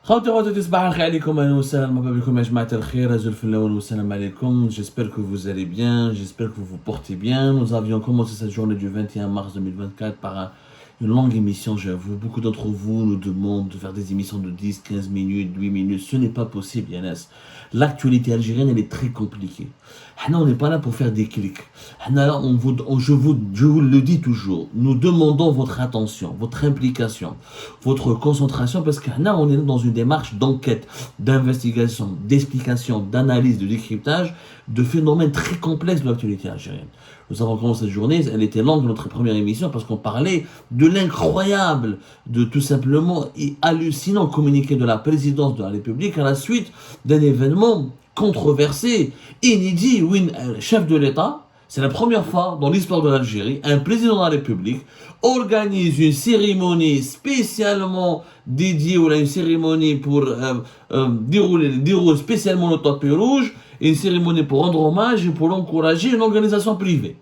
خوتي خواتاتي صباح الخير عليكم اهلا وسهلا مرحبا بكم يا جماعه الخير رجل في الاول والسلام عليكم. J'espère que vous allez bien, j'espère que vous vous portez bien. Nous avions commencé cette journée du 21 mars 2024 par une longue émission, j'avoue. Beaucoup d'entre vous nous demandent de faire des émissions de 10, 15 minutes, 8 minutes. Ce n'est pas possible, Yanis. L'actualité algérienne, elle est très compliquée. On n'est pas là pour faire des clics. Je vous le dis toujours. Nous demandons votre attention, votre implication, votre concentration parce qu'on est dans une démarche d'enquête, d'investigation, d'explication, d'analyse, de décryptage de phénomènes très complexes de l'actualité algérienne. Nous avons commencé cette journée, elle était longue notre première émission parce qu'on parlait de l'incroyable, de tout simplement et hallucinant communiqué de la présidence de la République à la suite d'un événement controversé, inédit, où un chef de l'État, c'est la première fois dans l'histoire de l'Algérie, un président de la République organise une cérémonie spécialement dédiée, ou une cérémonie pour dérouler spécialement le tapis rouge, et une cérémonie pour rendre hommage et pour encourager une organisation privée.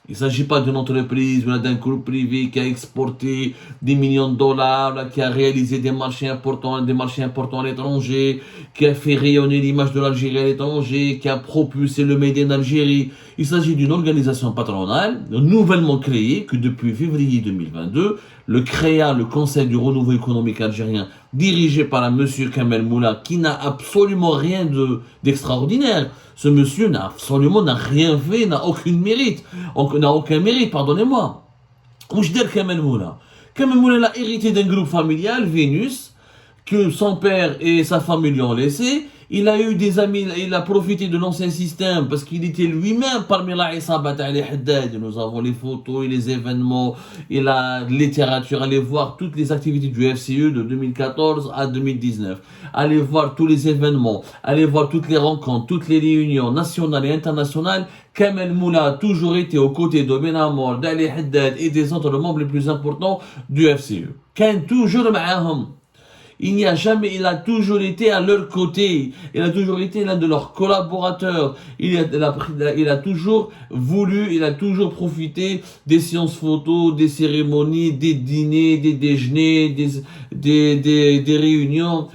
Il ne s'agit pas d'une entreprise ou d'un groupe privé qui a exporté des millions de dollars, qui a réalisé des marchés importants à l'étranger, qui a fait rayonner l'image de l'Algérie à l'étranger, qui a propulsé le Made in Algérie. Il s'agit d'une organisation patronale nouvellement créée que depuis février 2022, le CREA, le Conseil du renouveau économique algérien, dirigé par un monsieur Kamel Moula, qui n'a absolument rien d'extraordinaire. Ce monsieur n'a rien fait, n'a aucun mérite, pardonnez-moi. Oujder Kamel Moula. Kamel Moula a hérité d'un groupe familial, Vénus, que son père et sa famille lui ont laissé. Il a eu des amis, il a profité de l'ancien système parce qu'il était lui-même parmi la Isaba Ali Haddad. Nous avons les photos et les événements et la littérature. Allez voir toutes les activités du FCE de 2014 à 2019. Allez voir tous les événements. Allez voir toutes les rencontres, toutes les réunions nationales et internationales. Kamel Moula a toujours été aux côtés de Ben Amour, d'Ali Haddad et des autres membres les plus importants du FCE. Quand toujours معاهم. Il a toujours été à leur côté. Il a toujours été l'un de leurs collaborateurs. Il a toujours voulu, il a toujours profité des séances photos, des cérémonies, des dîners, des déjeuners, des réunions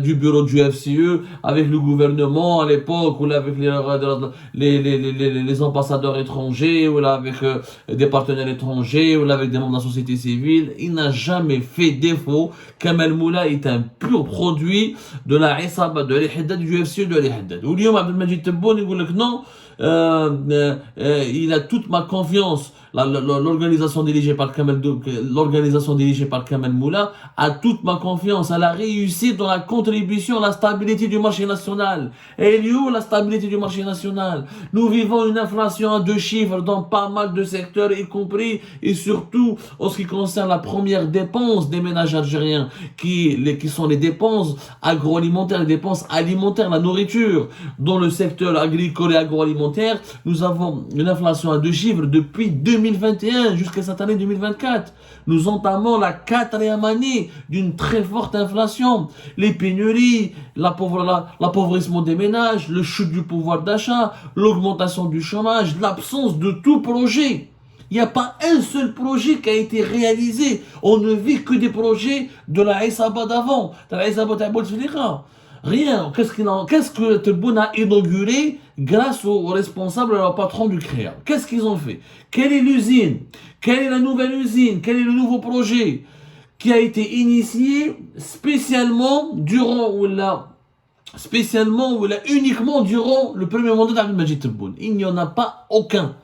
du bureau du FCE avec le gouvernement à l'époque, ou avec les ambassadeurs étrangers, ou avec des partenaires étrangers, ou avec des membres de la société civile. Il n'a jamais fait défaut. Kamel Moula est un pur produit de la Isaba de Ali Haddad, du FCE de Ali Haddad. Oulium Abdelmajid Tebboune, il dit non, il a toute ma confiance. L'organisation dirigée par Kamel Moula a toute ma confiance. Elle a réussi dans la contribution à la stabilité du marché national. Et il y a où la stabilité du marché national? Nous vivons une inflation à 2 chiffres dans pas mal de secteurs, y compris et surtout en ce qui concerne la première dépense des ménages algériens, qui sont les dépenses agroalimentaires, les dépenses alimentaires, la nourriture. Dans le secteur agricole et agroalimentaire, nous avons une inflation à 2 chiffres depuis 2021 jusqu'à cette année 2024. Nous entamons la 4e année d'une très forte inflation. Les pénuries, l'appauvrissement des ménages, le chute du pouvoir d'achat, l'augmentation du chômage, l'absence de tout projet. Il n'y a pas un seul projet qui a été réalisé. On ne vit que des projets de la Isaba d'avant, de la Isaba d'Abouteflika. Rien. Qu'est-ce que Tebboune a inauguré grâce aux responsables et aux patrons du CREA? Qu'est-ce qu'ils ont fait? Quelle est l'usine? Quelle est la nouvelle usine? Quel est le nouveau projet qui a été initié spécialement uniquement durant le premier mandat d'Abdelmajid Tebboune? Il n'y en a pas aucun.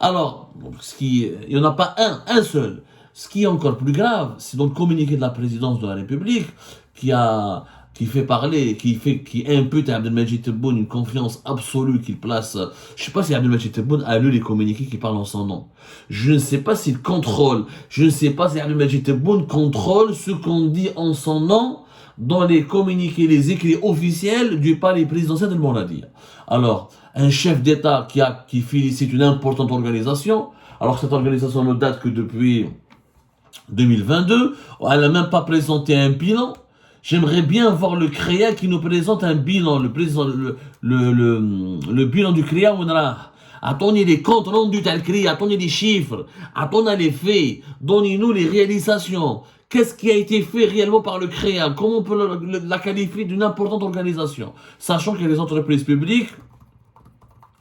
Alors, il n'y en a pas un seul. Ce qui est encore plus grave, c'est dans le communiqué de la présidence de la République qui fait parler, qui impute à Abdelmajid Tebboune une confiance absolue qu'il place. Je ne sais pas si Abdelmajid Tebboune a lu les communiqués qui parlent en son nom. Je ne sais pas s'il contrôle. Je ne sais pas si Abdelmajid Tebboune contrôle ce qu'on dit en son nom dans les communiqués, les écrits officiels du palais présidentiel de Mouladia. Alors, un chef d'État qui félicite une importante organisation, alors que cette organisation ne date que depuis 2022, elle n'a même pas présenté un bilan. J'aimerais bien voir le CREA qui nous présente un bilan, le bilan du CREA. Attendez les comptes rendus tel CREA, attendez les chiffres, attendez les faits, donnez-nous les réalisations. Qu'est-ce qui a été fait réellement par le CREA? Comment on peut la qualifier d'une importante organisation? Sachant qu'il y a des entreprises publiques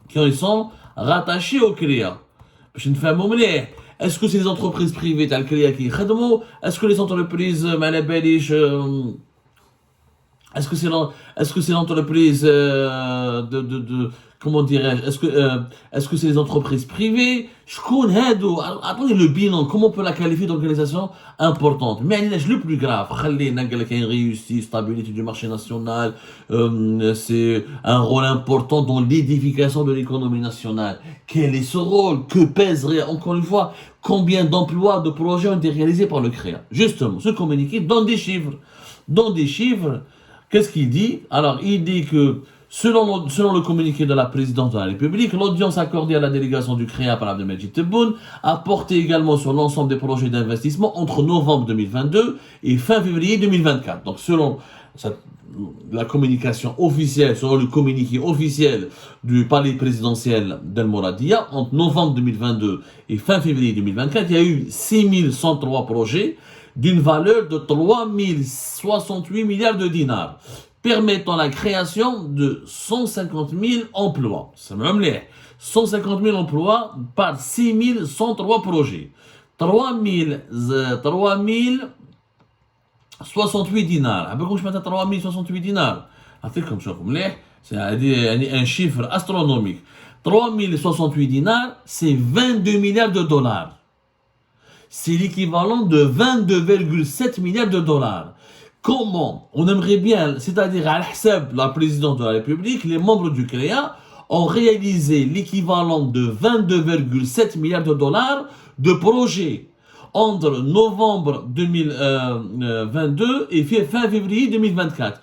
qui sont rattachées au CREA. Je ne fais un Est-ce que c'est les entreprises privées telles CREA qui خدموا? Est-ce que les entreprises est-ce que c'est l'entreprise comment dirais-je, est-ce que c'est les entreprises privées? Attendez le bilan, comment on peut la qualifier d'organisation importante? Mais le plus grave, qu'il y a une réussite, stabilité du marché national, c'est un rôle important dans l'édification de l'économie nationale. Quel est ce rôle? Que pèserait, encore une fois, combien d'emplois, de projets ont été réalisés par le CREA? Justement, ce communiqué donne des chiffres. Dans des chiffres, qu'est-ce qu'il dit? Alors, il dit que selon le communiqué de la présidence de la République, l'audience accordée à la délégation du CREA par Abdelmajid Tebboune a porté également sur l'ensemble des projets d'investissement entre novembre 2022 et fin février 2024. Donc, selon la communication officielle, selon le communiqué officiel du palais présidentiel d'El Mouradia, entre novembre 2022 et fin février 2024, il y a eu 6103 projets d'une valeur de 3068 milliards de dinars, permettant la création de 150 000 emplois. C'est même les 150 000 emplois par 6103 projets. 3068 dinars. Comment je mets 3068 dinars? C'est un chiffre astronomique. 3068 dinars, c'est 22 milliards de dollars. C'est l'équivalent de 22,7 milliards de dollars. Comment? On aimerait bien, c'est-à-dire à la présidence de la République, les membres du CREA ont réalisé l'équivalent de 22,7 milliards de dollars de projets entre novembre 2022 et fin février 2024.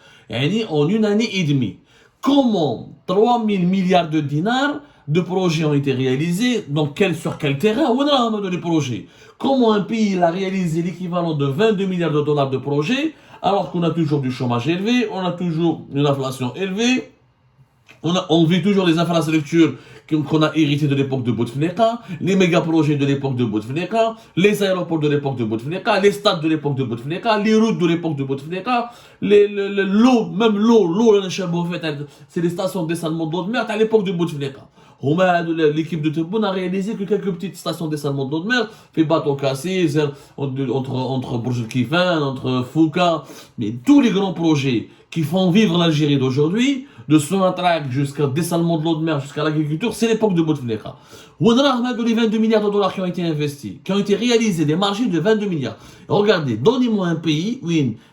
En une année et demie. Comment 3 000 milliards de dinars de projets ont été réalisés, donc sur quel terrain? On a de les projets. Comment un pays a réalisé l'équivalent de 22 milliards de dollars de projets, alors qu'on a toujours du chômage élevé, on a toujours une inflation élevée, on vit toujours les infrastructures qu'on a héritées de l'époque de Bouteflika, les méga-projets de l'époque de Bouteflika, les aéroports de l'époque de Bouteflika, les stades de l'époque de Bouteflika, les routes de l'époque de Bouteflika, l'eau, même l'eau, c'est les stations de dessalement d'eau de mer à l'époque de Bouteflika. L'équipe de Tebboune a réalisé que quelques petites stations de dessalement d'eau de mer, fait bateau cassé, entre Bourj Kifan, entre Fouka, mais tous les grands projets qui font vivre l'Algérie d'aujourd'hui, de Sonatrach jusqu'au dessalement de l'eau de mer, jusqu'à l'agriculture, c'est l'époque de Bouteflika. On a les 22 milliards de dollars qui ont été investis, qui ont été réalisés, des marchés de 22 milliards. Regardez, donnez-moi un pays où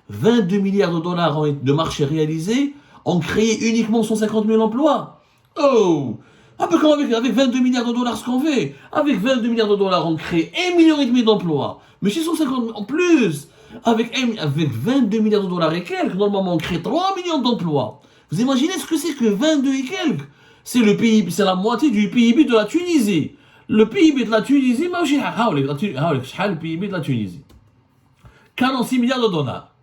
22 milliards de dollars de marchés réalisés ont créé uniquement 150 000 emplois. Oh! Un peu comme avec 22 milliards de dollars, ce qu'on fait. Avec 22 milliards de dollars, on crée 1,5 million d'emplois. Mais si 150 000 en plus, avec 22 milliards de dollars et quelques, normalement, on crée 3 millions d'emplois. Vous imaginez ce que c'est que 22 et quelques? C'est le PIB, c'est la moitié du PIB de la Tunisie. Le PIB de la Tunisie, le PIB de la Tunisie. 46 milliards de dollars.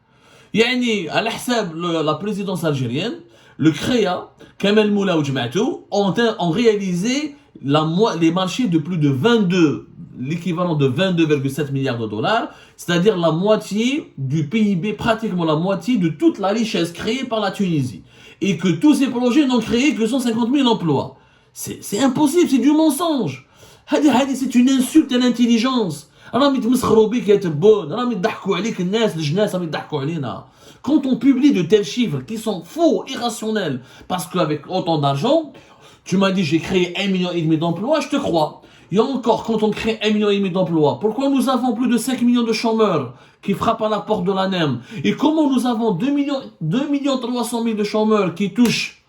Yani, à la présidence algérienne, le CREA, Kamel Moula ou Jma'atou, ont réalisé les marchés de plus de 22, l'équivalent de 22,7 milliards de dollars, c'est-à-dire la moitié du PIB, pratiquement la moitié de toute la richesse créée par la Tunisie. Et que tous ces projets n'ont créé que 150 000 emplois. C'est impossible, c'est du mensonge. C'est une insulte à l'intelligence. Quand on publie de tels chiffres qui sont faux, irrationnels, parce qu'avec autant d'argent, tu m'as dit j'ai créé 1,5 million d'emplois, je te crois. Et encore, quand on crée 1,5 million d'emplois, pourquoi nous avons plus de 5 millions de chômeurs qui frappent à la porte de l'ANEM? Et comment nous avons 2 300 000 de chômeurs qui touchent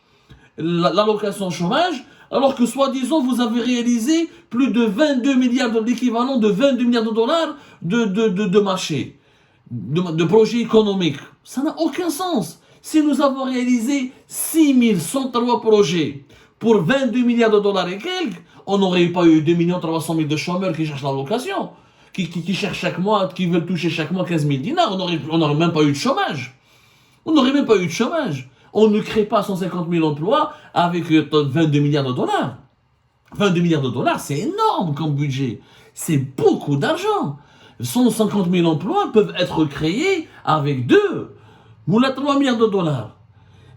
l'allocation chômage, alors que soi-disant vous avez réalisé plus de 22 milliards de l'équivalent de 22 milliards de dollars de marché, de projets économiques. Ça n'a aucun sens. Si nous avons réalisé 6103 projets pour 22 milliards de dollars et quelques, on n'aurait pas eu 2 300 000 de chômeurs qui cherchent l'allocation, qui cherchent chaque mois, qui veulent toucher chaque mois 15 000 dinars. On n'aurait même pas eu de chômage. On n'aurait même pas eu de chômage. On ne crée pas 150 000 emplois avec 22 milliards de dollars. 22 milliards de dollars, c'est énorme comme budget. C'est beaucoup d'argent. 150 000 emplois peuvent être créés avec 2 ou 3 milliards de dollars.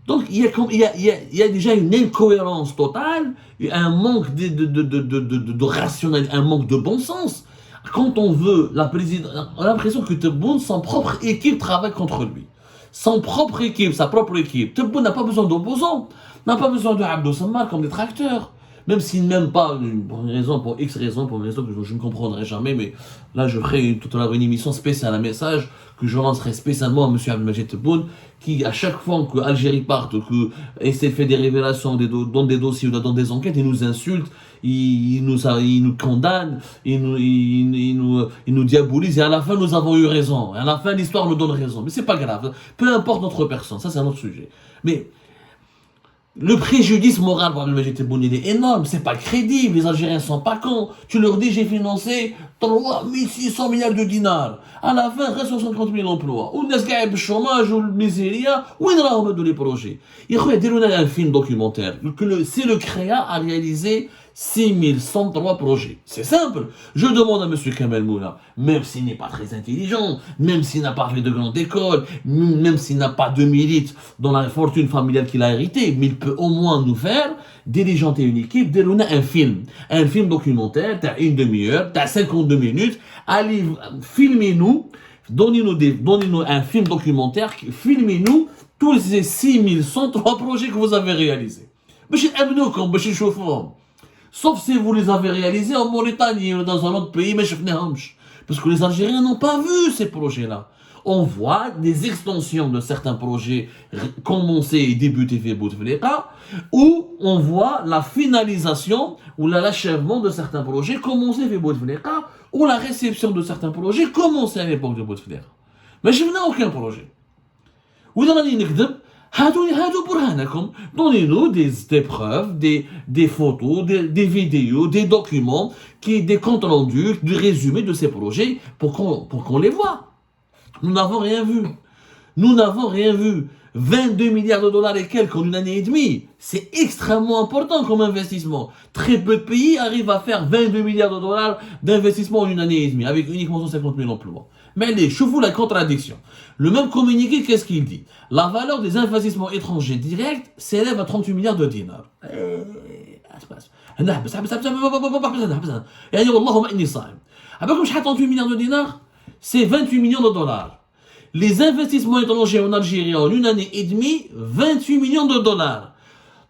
Donc il y a déjà une incohérence totale, un manque de rationalité, un manque de bon sens. Quand on veut, on a l'impression que Tebboune, son propre équipe travaille contre lui. Son propre équipe, sa propre équipe. Tebboune n'a pas besoin d'opposants, n'a pas besoin de Abdou Sammar comme détracteur. Même s'il n'aime pas, pour une raison, pour X raison, pour une raison que je ne comprendrai jamais, mais là je ferai tout à l'heure une émission spéciale, un message que je lancerai spécialement à M. Abdelmajid Tebboune, qui à chaque fois que l'Algérie parte, et s'est fait des révélations dans des dossiers ou dans des enquêtes, il nous insulte, il nous condamne, il nous diabolise, et à la fin nous avons eu raison, et à la fin l'histoire nous donne raison. Mais c'est pas grave, peu importe notre personne, ça c'est un autre sujet. Mais le préjudice moral pour Abdelmajid Tebboune, il est énorme, c'est pas crédible, les Algériens sont pas cons. Tu leur dis j'ai financé 3600 milliards de dinars. À la fin, reste 150 000 emplois. Ou les gars, le chômage, ou le miséria, où ils ont les projets. Il y a un film documentaire que c'est le CREA a réalisé 6103 projets. C'est simple. Je demande à M. Kamel Moula, même s'il n'est pas très intelligent, même s'il n'a pas fait de grande école, même s'il n'a pas de mérite dans la fortune familiale qu'il a héritée, mais il peut au moins nous faire diligenter une équipe, dérouler un film documentaire, t'as une demi-heure, t'as 52 minutes, allez, filmez-nous, donnez-nous un film documentaire, filmez-nous tous ces 6103 projets que vous avez réalisés. Sauf si vous les avez réalisés en Mauritanie ou dans un autre pays, mais je parce que les Algériens n'ont pas vu ces projets-là. On voit des extensions de certains projets commencer et débuter fait Bouteflika, où on voit la finalisation ou l'achèvement de certains projets commencer fait Bouteflika, ou la réception de certains projets commencer à l'époque de Bouteflika. Mais je n'ai aucun projet. Ou dans la ligne donnez-nous des preuves, des photos, des vidéos, des documents, des comptes rendus, des résumés de ces projets pour qu'on les voit. Nous n'avons rien vu. Nous n'avons rien vu. 22 milliards de dollars et quelques en une année et demie. C'est extrêmement important comme investissement. Très peu de pays arrivent à faire 22 milliards de dollars d'investissement en une année et demie, avec uniquement 150 000 emplois. Mais allez, je vous la contradiction. Le même communiqué, qu'est-ce qu'il dit? La valeur des investissements étrangers directs s'élève à 38 milliards de dinars. Comme je 38 milliards de dinars, c'est 28 millions de dollars. Les investissements étrangers en Algérie en une année et demie, 28 millions de dollars.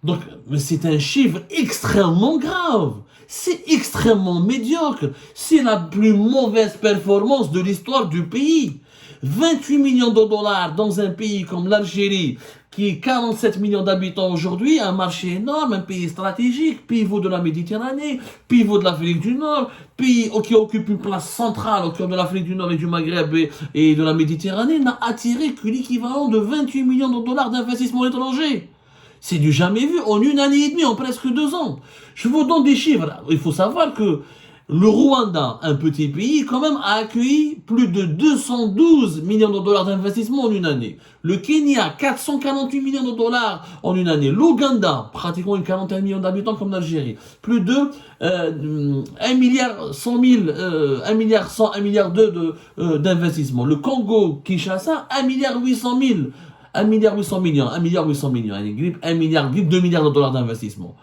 Donc, c'est un chiffre extrêmement grave. C'est extrêmement médiocre. C'est la plus mauvaise performance de l'histoire du pays. 28 millions de dollars dans un pays comme l'Algérie, qui est 47 millions d'habitants aujourd'hui, un marché énorme, un pays stratégique, pivot de la Méditerranée, pivot de l'Afrique du Nord, pays qui occupe une place centrale au cœur de l'Afrique du Nord et du Maghreb et de la Méditerranée, n'a attiré que l'équivalent de 28 millions de dollars d'investissement étranger. C'est du jamais vu en une année et demie, en presque 2 ans. Je vous donne des chiffres. Il faut savoir que le Rwanda, un petit pays, quand même, a accueilli plus de 212 millions de dollars d'investissement en une année. Le Kenya, 448 millions de dollars en une année. L'Ouganda, pratiquement une quarantaine de millions d'habitants comme l'Algérie. Plus de 1 milliard 100 000, 1 milliard 100, 1 milliard 2 d'investissement. Le Congo, Kinshasa, 1 milliard 800 000. 1 milliard 800 millions, 1 milliard 800 millions, 1 milliard, 2 milliards de dollars d'investissement.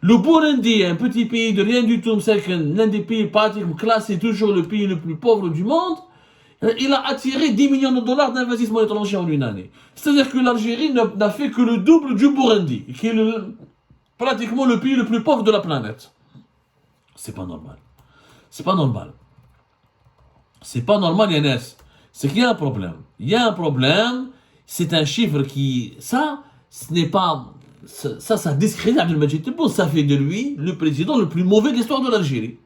Le Burundi, un petit pays de rien du tout, c'est l'un des pays pratiquement classés toujours le pays le plus pauvre du monde, il a attiré 10 millions de dollars d'investissement étranger en une année. C'est-à-dire que l'Algérie n'a fait que le double du Burundi, qui est pratiquement le pays le plus pauvre de la planète. C'est pas normal. C'est pas normal. C'est pas normal, Yannis. C'est qu'il y a un problème. Il y a un problème. C'est un chiffre qui, ça discrédite Abdelmajid Tebboune, ça fait de lui le président le plus mauvais de l'histoire de l'Algérie.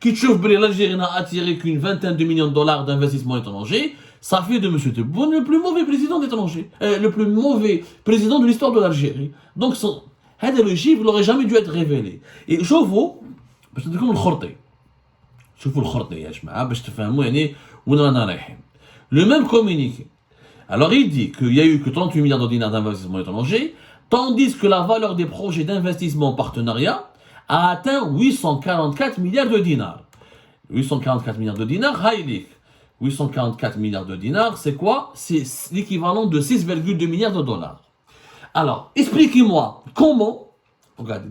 L'Algérie n'a attiré qu'une vingtaine de millions de dollars d'investissement étranger, ça fait de M. Tebboune le plus mauvais président d'étranger, le plus mauvais président de l'histoire de l'Algérie. Donc, le chiffre n'aurait jamais dû être révélé. Et je vous, le même communiqué. Alors il dit qu'il n'y a eu que 38 milliards de dinars d'investissement étranger, tandis que la valeur des projets d'investissement en partenariat a atteint 844 milliards de dinars. 844 milliards de dinars, Haïlik. 844 milliards de dinars, c'est quoi? C'est l'équivalent de 6,2 milliards de dollars. Alors, expliquez-moi comment, regardez,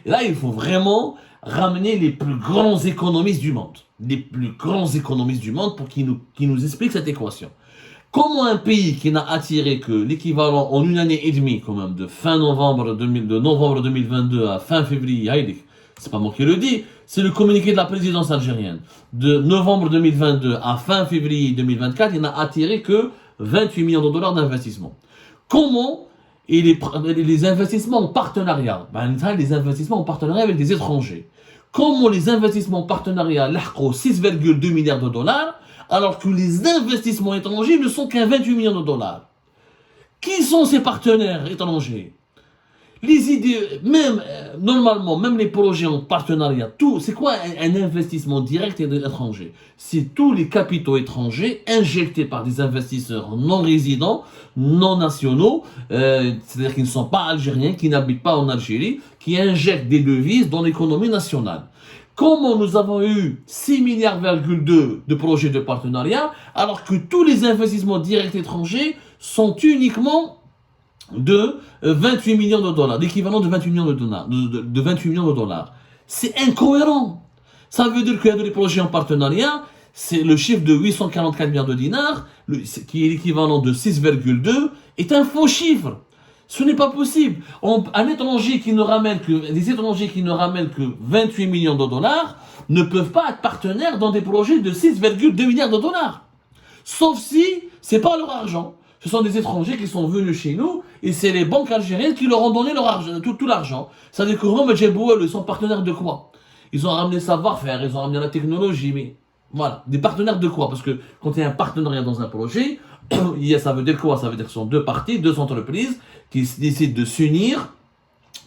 là il faut vraiment ramener les plus grands économistes du monde. Les plus grands économistes du monde pour qu'ils nous expliquent cette équation. Comment un pays qui n'a attiré que l'équivalent en une année et demie, quand même, de novembre 2022 à fin février, c'est pas moi qui le dis, c'est le communiqué de la présidence algérienne. De novembre 2022 à fin février 2024, il n'a attiré que 28 millions de dollars d'investissement. Comment et les investissements en partenariat, les investissements en partenariat avec des étrangers. Comment les investissements en partenariat l'AHCO 6,2 milliards de dollars, alors que les investissements étrangers ne sont qu'à 28 millions de dollars. Qui sont ces partenaires étrangers? Les idées, même, normalement, même les projets en partenariat, tout, c'est quoi un investissement direct étranger? C'est tous les capitaux étrangers injectés par des investisseurs non résidents, non nationaux, c'est-à-dire qui ne sont pas algériens, qui n'habitent pas en Algérie, qui injectent des devises dans l'économie nationale. Comment nous avons eu 6,2 milliards de projets de partenariat, alors que tous les investissements directs étrangers sont uniquement de 28 millions de dollars, l'équivalent de 28 millions de dollars. De 28 millions de dollars. C'est incohérent. Ça veut dire qu'il y a des projets en partenariat, c'est le chiffre de 844 milliards de dinars, qui est l'équivalent de 6,2, est un faux chiffre. Ce n'est pas possible. Des étrangers qui ne ramènent que 28 millions de dollars ne peuvent pas être partenaires dans des projets de 6,2 milliards de dollars. Sauf si c'est pas leur argent. Ce sont des étrangers qui sont venus chez nous et c'est les banques algériennes qui leur ont donné leur argent, tout l'argent. C'est-à-dire que Mohamed Jebouel, ils sont partenaires de quoi? Ils ont ramené le savoir-faire, ils ont ramené la technologie, mais voilà. Des partenaires de quoi? Parce que quand il y a un partenariat dans un projet, ça veut dire quoi? Ça veut dire que ce sont deux parties, deux entreprises qui décident de s'unir,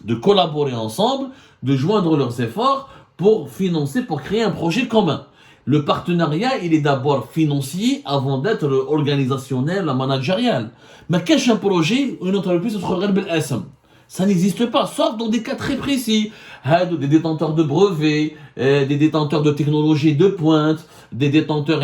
de collaborer ensemble, de joindre leurs efforts pour financer, pour créer un projet commun. Le partenariat, il est d'abord financier avant d'être organisationnel, managérial. Mais qu'est-ce qu'un projet, une entreprise se regarde SM? Ça n'existe pas, sauf dans des cas très précis. Des détenteurs de brevets, des détenteurs de technologies de pointe, des détenteurs,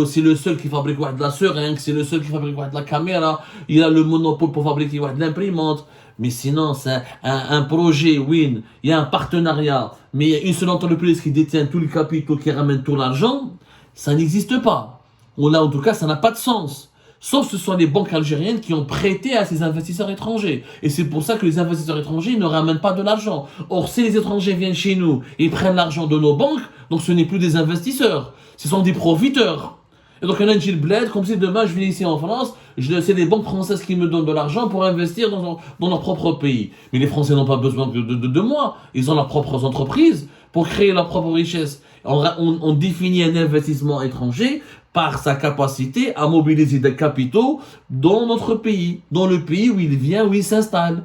c'est le seul qui fabrique de la seringue, c'est le seul qui fabrique de la caméra, il a le monopole pour fabriquer de l'imprimante. Mais sinon, c'est un projet, oui, il y a un partenariat, mais il y a une seule entreprise qui détient tous les capitaux, qui ramène tout l'argent, ça n'existe pas. Ou là, en tout cas, ça n'a pas de sens. Sauf que ce sont les banques algériennes qui ont prêté à ces investisseurs étrangers. Et c'est pour ça que les investisseurs étrangers ne ramènent pas de l'argent. Or, si les étrangers viennent chez nous et prennent l'argent de nos banques, donc ce n'est plus des investisseurs, ce sont des profiteurs. Et donc, on a une bled, comme si demain je viens ici en France, c'est les banques françaises qui me donnent de l'argent pour investir dans leur propre pays. Mais les Français n'ont pas besoin de moi. Ils ont leurs propres entreprises pour créer leur propre richesse. On définit un investissement étranger par sa capacité à mobiliser des capitaux dans notre pays, dans le pays où il vient, où il s'installe.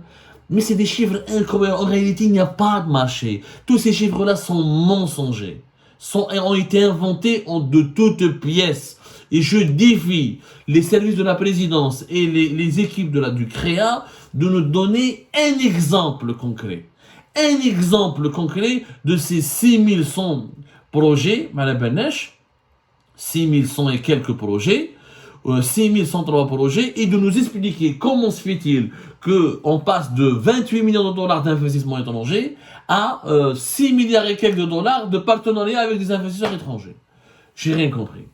Mais c'est des chiffres incroyables. En réalité, il n'y a pas de marché. Tous ces chiffres-là sont mensongers, ont été inventés de toutes pièces. Et je défie les services de la présidence et les équipes du CREA de nous donner un exemple concret. Un exemple concret de ces 6100 projets, Madame Benesh, 6100 et quelques projets, 6103 projets, et de nous expliquer comment se fait-il qu'on passe de 28 millions de dollars d'investissement étranger à 6 milliards et quelques de dollars de partenariat avec des investisseurs étrangers. J'ai rien compris.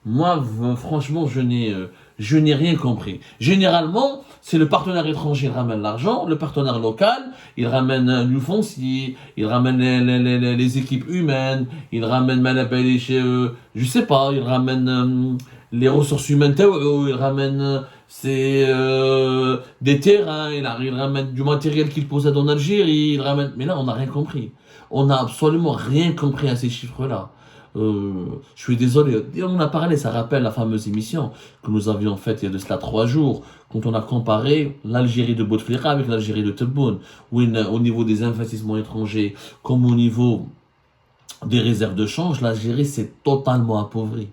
Moi, franchement, je n'ai rien compris. Généralement, c'est le partenaire étranger qui ramène l'argent, le partenaire local, il ramène du foncier, il ramène les équipes humaines, il ramène, je sais pas, il ramène les ressources humaines, il ramène des terrains, il ramène du matériel qu'il possède en Algérie, il ramène... Mais là, on n'a rien compris. On n'a absolument rien compris à ces chiffres-là. Je suis désolé, on a parlé, ça rappelle la fameuse émission que nous avions faite il y a de cela 3 jours, quand on a comparé l'Algérie de Bouteflika avec l'Algérie de Tebboune, où au niveau des investissements étrangers, comme au niveau des réserves de change, l'Algérie s'est totalement appauvrie.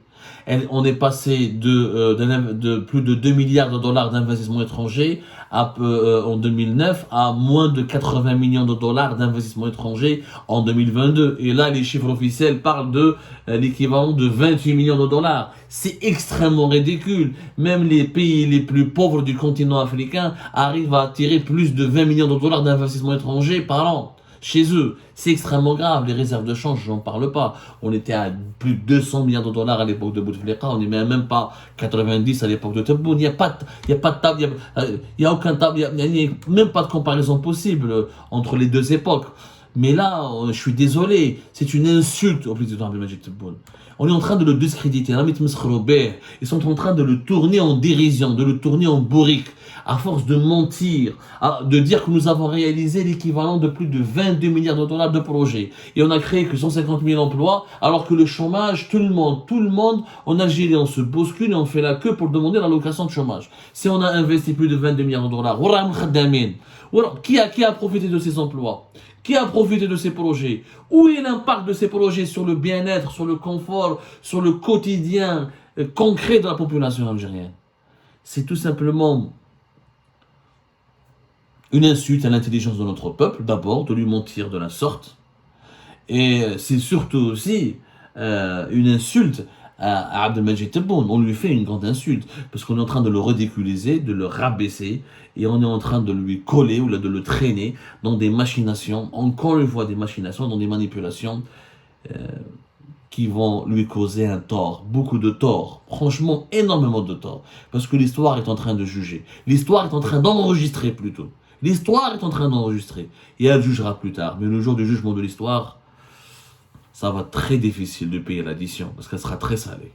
On est passé de plus de 2 milliards de dollars d'investissement étranger en 2009 à moins de 80 millions de dollars d'investissement étranger en 2022. Et là, les chiffres officiels parlent de l'équivalent de 28 millions de dollars. C'est extrêmement ridicule. Même les pays les plus pauvres du continent africain arrivent à attirer plus de 20 millions de dollars d'investissement étranger par an. Chez eux, c'est extrêmement grave. Les réserves de change, j'en parle pas. On était à plus de 200 milliards de dollars à l'époque de Bouteflika. On n'est même pas 90 à l'époque de Tebboune. Il n'y a pas de table, il y a aucun table, il n'y a même pas de comparaison possible entre les deux époques. Mais là, je suis désolé, c'est une insulte au président Abdelmadjid Tebboune. On est en train de le discréditer. Ils sont en train de le tourner en dérision, de le tourner en bourrique. À force de mentir, de dire que nous avons réalisé l'équivalent de plus de 22 milliards de dollars de projets. Et on a créé que 150 000 emplois, alors que le chômage, tout le monde, en Algérie, on se bouscule et on fait la queue pour demander l'allocation de chômage. Si on a investi plus de 22 milliards de dollars, qui a profité de ces emplois? Qui a profité de ces projets? Où est l'impact de ces projets sur le bien-être, sur le confort, sur le quotidien concret de la population algérienne? C'est tout simplement une insulte à l'intelligence de notre peuple, d'abord, de lui mentir de la sorte. Et c'est surtout aussi une insulte à Abdelmadjid Tebboune. On lui fait une grande insulte, parce qu'on est en train de le ridiculiser, de le rabaisser, et on est en train de lui coller ou de le traîner dans des machinations, encore une fois des machinations, dans des manipulations qui vont lui causer un tort, beaucoup de tort, franchement énormément de tort, parce que l'histoire est en train de juger, l'histoire est en train d'enregistrer plutôt. L'histoire est en train d'enregistrer et elle jugera plus tard. Mais le jour du jugement de l'histoire, ça va être très difficile de payer l'addition parce qu'elle sera très salée.